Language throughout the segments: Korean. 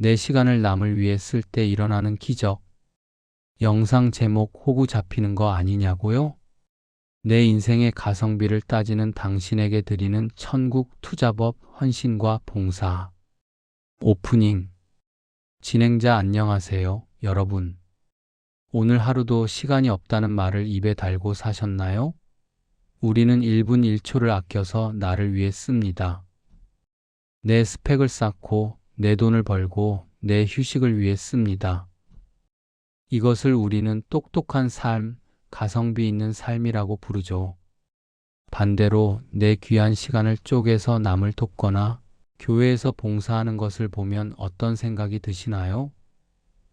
내 시간을 남을 위해 쓸 때 일어나는 기적. 영상 제목 호구 잡히는 거 아니냐고요? 내 인생의 가성비를 따지는 당신에게 드리는 천국 투자법 헌신과 봉사. 오프닝. 진행자 안녕하세요, 여러분. 오늘 하루도 시간이 없다는 말을 입에 달고 사셨나요? 우리는 1분 1초를 아껴서 나를 위해 씁니다. 내 스펙을 쌓고 내 돈을 벌고 내 휴식을 위해 씁니다. 이것을 우리는 똑똑한 삶, 가성비 있는 삶이라고 부르죠. 반대로 내 귀한 시간을 쪼개서 남을 돕거나 교회에서 봉사하는 것을 보면 어떤 생각이 드시나요?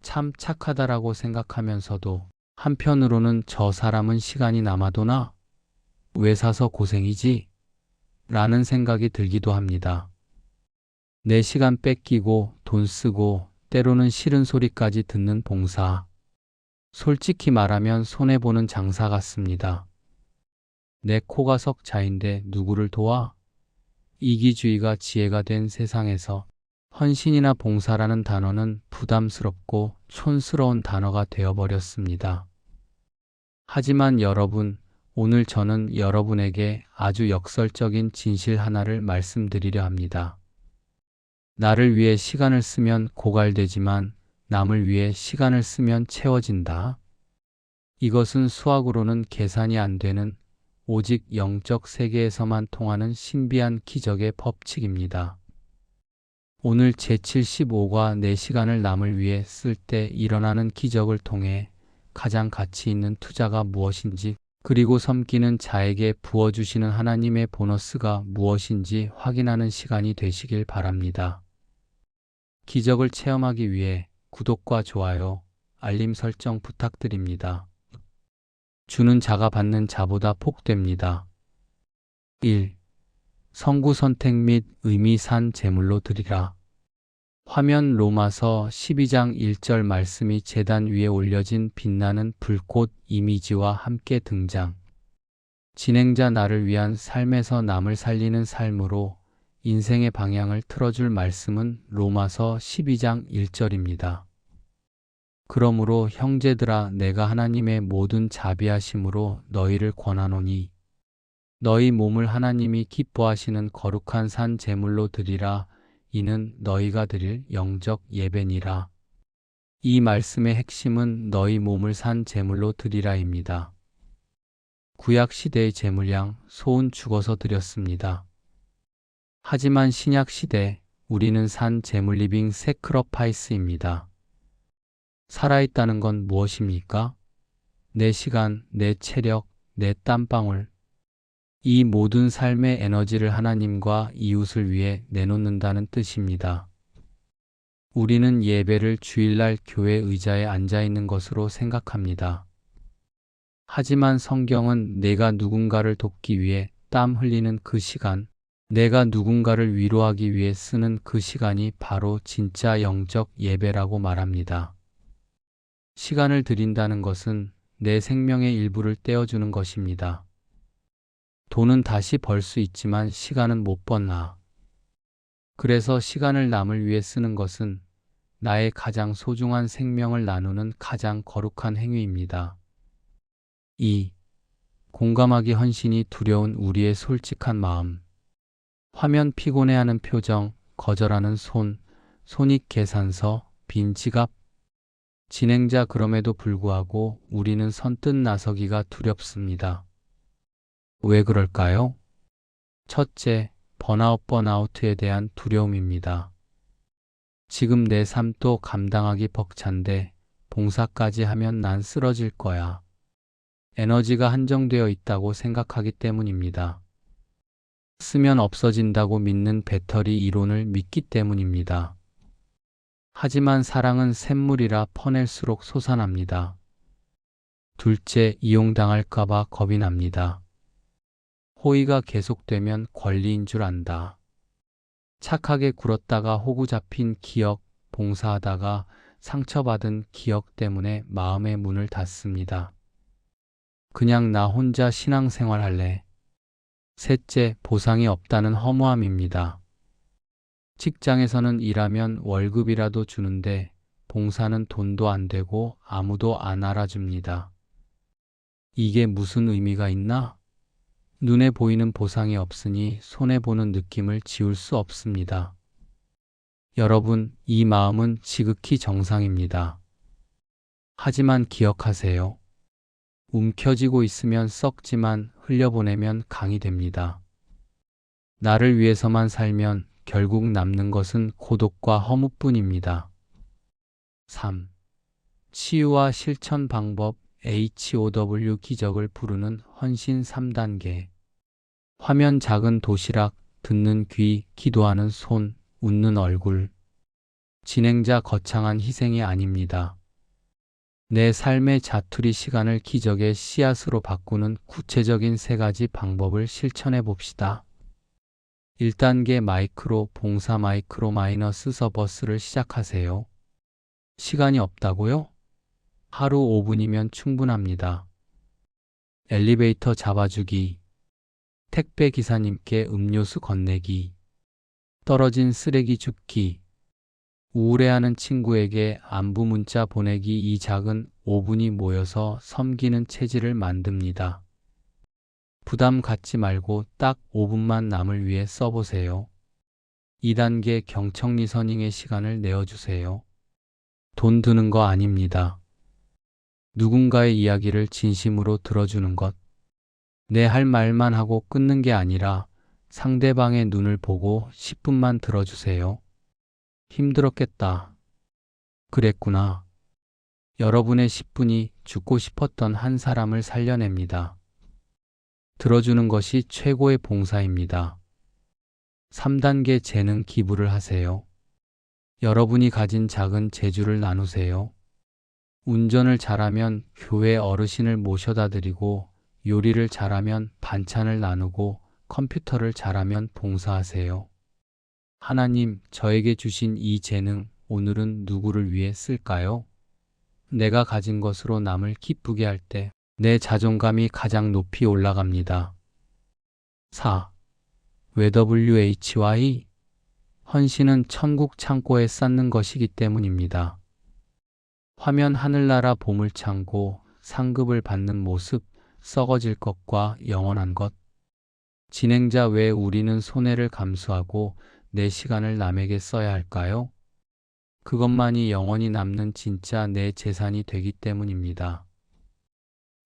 참 착하다라고 생각하면서도 한편으로는 저 사람은 시간이 남아도나? 왜 사서 고생이지? 라는 생각이 들기도 합니다. 내 시간 뺏기고 돈 쓰고 때로는 싫은 소리까지 듣는 봉사. 솔직히 말하면 손해보는 장사 같습니다. 내 코가 석자인데 누구를 도와? 이기주의가 지혜가 된 세상에서 헌신이나 봉사라는 단어는 부담스럽고 촌스러운 단어가 되어버렸습니다. 하지만 여러분, 오늘 저는 여러분에게 아주 역설적인 진실 하나를 말씀드리려 합니다. 나를 위해 시간을 쓰면 고갈되지만 남을 위해 시간을 쓰면 채워진다. 이것은 수학으로는 계산이 안 되는 오직 영적 세계에서만 통하는 신비한 기적의 법칙입니다. 오늘 제75과 내 시간을 남을 위해 쓸 때 일어나는 기적을 통해 가장 가치 있는 투자가 무엇인지, 그리고 섬기는 자에게 부어주시는 하나님의 보너스가 무엇인지 확인하는 시간이 되시길 바랍니다. 기적을 체험하기 위해 구독과 좋아요, 알림 설정 부탁드립니다. 주는 자가 받는 자보다 복됩니다. 1. 성구 선택 및 의미 산 제물로 드리라. 화면 로마서 12장 1절 말씀이 제단 위에 올려진 빛나는 불꽃 이미지와 함께 등장. 진행자 나를 위한 삶에서 남을 살리는 삶으로 인생의 방향을 틀어줄 말씀은 로마서 12장 1절입니다. 그러므로 형제들아 내가 하나님의 모든 자비하심으로 너희를 권하노니 너희 몸을 하나님이 기뻐하시는 거룩한 산 제물로 드리라. 이는 너희가 드릴 영적 예배니라. 이 말씀의 핵심은 너희 몸을 산 제물로 드리라입니다. 구약 시대의 제물양 소은 죽어서 드렸습니다. 하지만 신약 시대 우리는 산 제물 리빙 세크러파이스입니다. 살아있다는 건 무엇입니까? 내 시간, 내 체력, 내 땀방울. 이 모든 삶의 에너지를 하나님과 이웃을 위해 내놓는다는 뜻입니다. 우리는 예배를 주일날 교회 의자에 앉아 있는 것으로 생각합니다. 하지만 성경은 내가 누군가를 돕기 위해 땀 흘리는 그 시간, 내가 누군가를 위로하기 위해 쓰는 그 시간이 바로 진짜 영적 예배라고 말합니다. 시간을 드린다는 것은 내 생명의 일부를 떼어주는 것입니다. 돈은 다시 벌 수 있지만 시간은 못 버나. 그래서 시간을 남을 위해 쓰는 것은 나의 가장 소중한 생명을 나누는 가장 거룩한 행위입니다. 2. 공감하기 헌신이 두려운 우리의 솔직한 마음. 화면 피곤해하는 표정, 거절하는 손, 손익계산서, 빈 지갑. 진행자 그럼에도 불구하고 우리는 선뜻 나서기가 두렵습니다. 왜 그럴까요? 첫째, 번아웃에 대한 두려움입니다. 지금 내 삶도 감당하기 벅찬데 봉사까지 하면 난 쓰러질 거야. 에너지가 한정되어 있다고 생각하기 때문입니다. 쓰면 없어진다고 믿는 배터리 이론을 믿기 때문입니다. 하지만 사랑은 샘물이라 퍼낼수록 솟아납니다. 둘째, 이용당할까봐 겁이 납니다. 호의가 계속되면 권리인 줄 안다. 착하게 굴었다가 호구 잡힌 기억, 봉사하다가 상처받은 기억 때문에 마음의 문을 닫습니다. 그냥 나 혼자 신앙생활 할래. 셋째, 보상이 없다는 허무함입니다. 직장에서는 일하면 월급이라도 주는데 봉사는 돈도 안 되고 아무도 안 알아줍니다. 이게 무슨 의미가 있나? 눈에 보이는 보상이 없으니 손해보는 느낌을 지울 수 없습니다. 여러분, 이 마음은 지극히 정상입니다. 하지만 기억하세요. 움켜쥐고 있으면 썩지만 흘려보내면 강이 됩니다. 나를 위해서만 살면 결국 남는 것은 고독과 허무뿐입니다. 3. 치유와 실천 방법 HOW 기적을 부르는 헌신 3단계. 화면 작은 도시락, 듣는 귀, 기도하는 손, 웃는 얼굴. 진행자 거창한 희생이 아닙니다. 내 삶의 자투리 시간을 기적의 씨앗으로 바꾸는 구체적인 3가지 방법을 실천해 봅시다. 1단계 마이크로 봉사 마이크로 마이너스 서버스를 시작하세요. 시간이 없다고요? 하루 5분이면 충분합니다. 엘리베이터 잡아주기, 택배 기사님께 음료수 건네기, 떨어진 쓰레기 줍기, 우울해하는 친구에게 안부 문자 보내기. 이 작은 5분이 모여서 섬기는 체질을 만듭니다. 부담 갖지 말고 딱 5분만 남을 위해 써보세요. 2단계 경청 리서닝의 시간을 내어주세요. 돈 드는 거 아닙니다. 누군가의 이야기를 진심으로 들어주는 것. 내 할 말만 하고 끊는 게 아니라 상대방의 눈을 보고 10분만 들어주세요. 힘들었겠다. 그랬구나. 여러분의 10분이 죽고 싶었던 한 사람을 살려냅니다. 들어주는 것이 최고의 봉사입니다. 3단계 재능 기부를 하세요. 여러분이 가진 작은 재주를 나누세요. 운전을 잘하면 교회 어르신을 모셔다 드리고, 요리를 잘하면 반찬을 나누고, 컴퓨터를 잘하면 봉사하세요. 하나님, 저에게 주신 이 재능, 오늘은 누구를 위해 쓸까요? 내가 가진 것으로 남을 기쁘게 할 때 내 자존감이 가장 높이 올라갑니다. 4. 왜 WHY? 헌신은 천국 창고에 쌓는 것이기 때문입니다. 화면 하늘나라 보물창고, 상급을 받는 모습, 썩어질 것과 영원한 것. 진행자, 왜 우리는 손해를 감수하고 내 시간을 남에게 써야 할까요? 그것만이 영원히 남는 진짜 내 재산이 되기 때문입니다.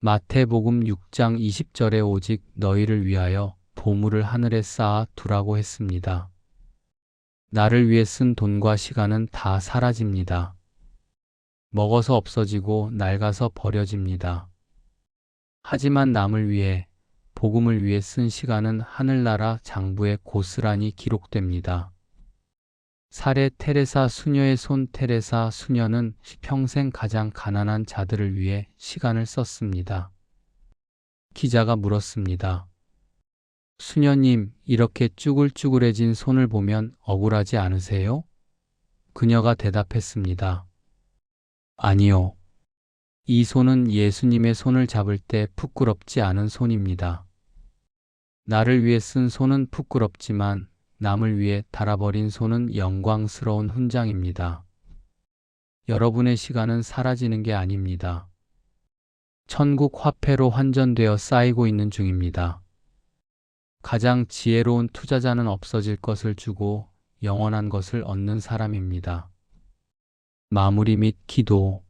마태복음 6장 20절에 오직 너희를 위하여 보물을 하늘에 쌓아 두라고 했습니다. 나를 위해 쓴 돈과 시간은 다 사라집니다. 먹어서 없어지고 낡아서 버려집니다. 하지만 남을 위해, 복음을 위해 쓴 시간은 하늘나라 장부에 고스란히 기록됩니다. 사례 테레사 수녀의 손. 테레사 수녀는 평생 가장 가난한 자들을 위해 시간을 썼습니다. 기자가 물었습니다. 수녀님, 이렇게 쭈글쭈글해진 손을 보면 억울하지 않으세요? 그녀가 대답했습니다. 아니요. 이 손은 예수님의 손을 잡을 때 부끄럽지 않은 손입니다. 나를 위해 쓴 손은 부끄럽지만 남을 위해 달아버린 손은 영광스러운 훈장입니다. 여러분의 시간은 사라지는 게 아닙니다. 천국 화폐로 환전되어 쌓이고 있는 중입니다. 가장 지혜로운 투자자는 없어질 것을 주고 영원한 것을 얻는 사람입니다. 마무리 및 기도.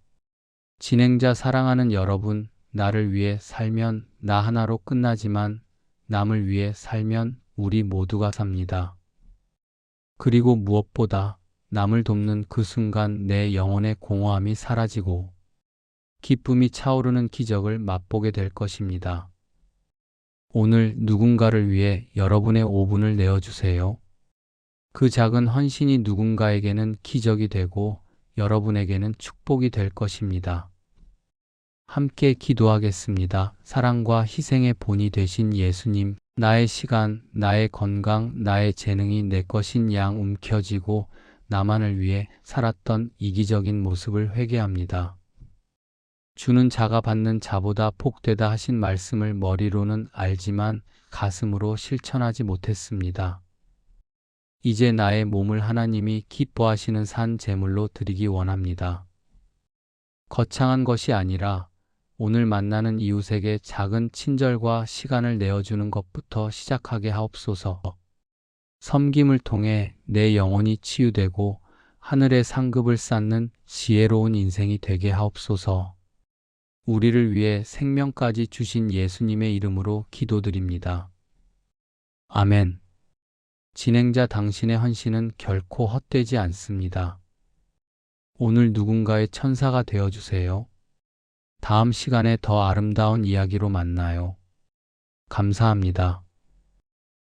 진행자, 사랑하는 여러분, 나를 위해 살면 나 하나로 끝나지만 남을 위해 살면 우리 모두가 삽니다. 그리고 무엇보다 남을 돕는 그 순간 내 영혼의 공허함이 사라지고 기쁨이 차오르는 기적을 맛보게 될 것입니다. 오늘 누군가를 위해 여러분의 5분을 내어주세요. 그 작은 헌신이 누군가에게는 기적이 되고 여러분에게는 축복이 될 것입니다. 함께 기도하겠습니다. 사랑과 희생의 본이 되신 예수님, 나의 시간, 나의 건강, 나의 재능이 내 것인 양 움켜쥐고 나만을 위해 살았던 이기적인 모습을 회개합니다. 주는 자가 받는 자보다 복되다 하신 말씀을 머리로는 알지만 가슴으로 실천하지 못했습니다. 이제 나의 몸을 하나님이 기뻐하시는 산 제물로 드리기 원합니다. 거창한 것이 아니라 오늘 만나는 이웃에게 작은 친절과 시간을 내어주는 것부터 시작하게 하옵소서. 섬김을 통해 내 영혼이 치유되고 하늘의 상급을 쌓는 지혜로운 인생이 되게 하옵소서. 우리를 위해 생명까지 주신 예수님의 이름으로 기도드립니다. 아멘. 진행자 당신의 헌신은 결코 헛되지 않습니다. 오늘 누군가의 천사가 되어주세요. 다음 시간에 더 아름다운 이야기로 만나요. 감사합니다.